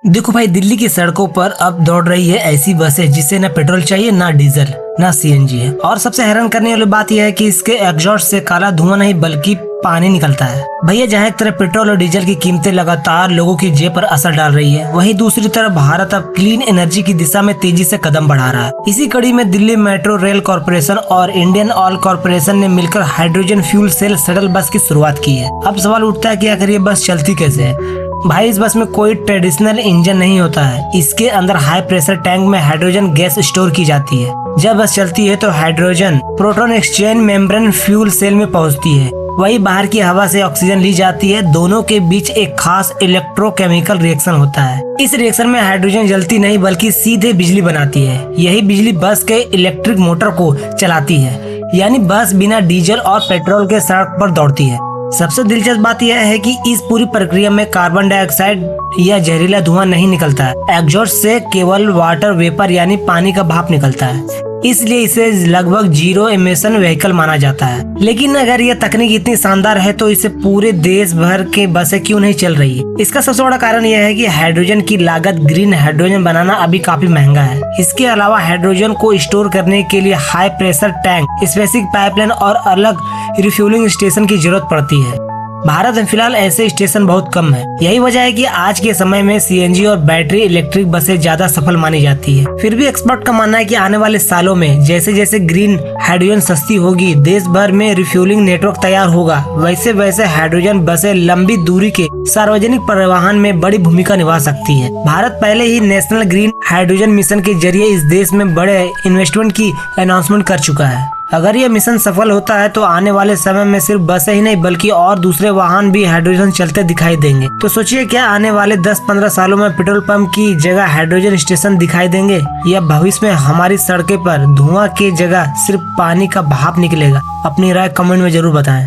देखो भाई, दिल्ली की सड़कों पर अब दौड़ रही है ऐसी बसें जिसे ना पेट्रोल चाहिए, ना डीजल, ना सीएनजी है। और सबसे हैरान करने वाली बात यह है कि इसके एग्जॉस्ट से काला धुआं नहीं बल्कि पानी निकलता है। भैया, जहाँ एक तरफ पेट्रोल और डीजल की कीमतें लगातार लोगों की जेब पर असर डाल रही है, वहीं दूसरी तरफ भारत अब क्लीन एनर्जी की दिशा में तेजी से कदम बढ़ा रहा है। इसी कड़ी में दिल्ली मेट्रो रेल कॉर्पोरेशन और इंडियन ऑयल कॉर्पोरेशन ने मिलकर hydrogen fuel cell shuttle bus की शुरुआत की है। अब सवाल उठता है कि आखिर ये बस चलती कैसे है। भाई, इस बस में कोई ट्रेडिशनल इंजन नहीं होता है। इसके अंदर हाई प्रेशर टैंक में हाइड्रोजन गैस स्टोर की जाती है। जब बस चलती है तो hydrogen proton exchange membrane fuel cell में पहुंचती है। वही बाहर की हवा से ऑक्सीजन ली जाती है। दोनों के बीच एक खास इलेक्ट्रोकेमिकल रिएक्शन होता है। इस रिएक्शन में हाइड्रोजन जलती नहीं बल्कि सीधे बिजली बनाती है। यही बिजली बस के इलेक्ट्रिक मोटर को चलाती है, यानी बस बिना डीजल और पेट्रोल के सड़क पर दौड़ती है। सबसे दिलचस्प बात यह है कि इस पूरी प्रक्रिया में कार्बन डाइऑक्साइड या जहरीला धुआं नहीं निकलता है। एग्जॉस्ट से केवल वाटर वेपर यानी पानी का भाप निकलता है, इसलिए इसे लगभग जीरो एमिशन व्हीकल माना जाता है। लेकिन अगर यह तकनीक इतनी शानदार है तो इसे पूरे देश भर के बसें क्यों नहीं चल रही है? इसका सबसे बड़ा कारण यह है कि हाइड्रोजन की लागत ग्रीन हाइड्रोजन बनाना अभी काफी महंगा है। इसके अलावा हाइड्रोजन को स्टोर करने के लिए high pressure tank, specific pipeline और अलग रिफ्यूलिंग स्टेशन की जरूरत पड़ती है। भारत में फिलहाल ऐसे स्टेशन बहुत कम है। यही वजह है कि आज के समय में सीएनजी और बैटरी इलेक्ट्रिक बसें ज्यादा सफल मानी जाती है। फिर भी एक्सपर्ट का मानना है कि आने वाले सालों में जैसे जैसे ग्रीन हाइड्रोजन सस्ती होगी, देश भर में रिफ्यूलिंग नेटवर्क तैयार होगा, वैसे वैसे हाइड्रोजन बसें लंबी दूरी के सार्वजनिक परिवहन में बड़ी भूमिका निभा सकती है। भारत पहले ही नेशनल ग्रीन हाइड्रोजन मिशन के जरिए इस देश में बड़े इन्वेस्टमेंट की अनाउंसमेंट कर चुका है। अगर यह मिशन सफल होता है तो आने वाले समय में सिर्फ बसें ही नहीं बल्कि और दूसरे वाहन भी हाइड्रोजन चलते दिखाई देंगे। तो सोचिए, क्या आने वाले 10-15 सालों में पेट्रोल पंप की जगह हाइड्रोजन स्टेशन दिखाई देंगे, या भविष्य में हमारी सड़कें पर धुआं की जगह सिर्फ पानी का भाप निकलेगा? अपनी राय कमेंट में जरूर बताएं।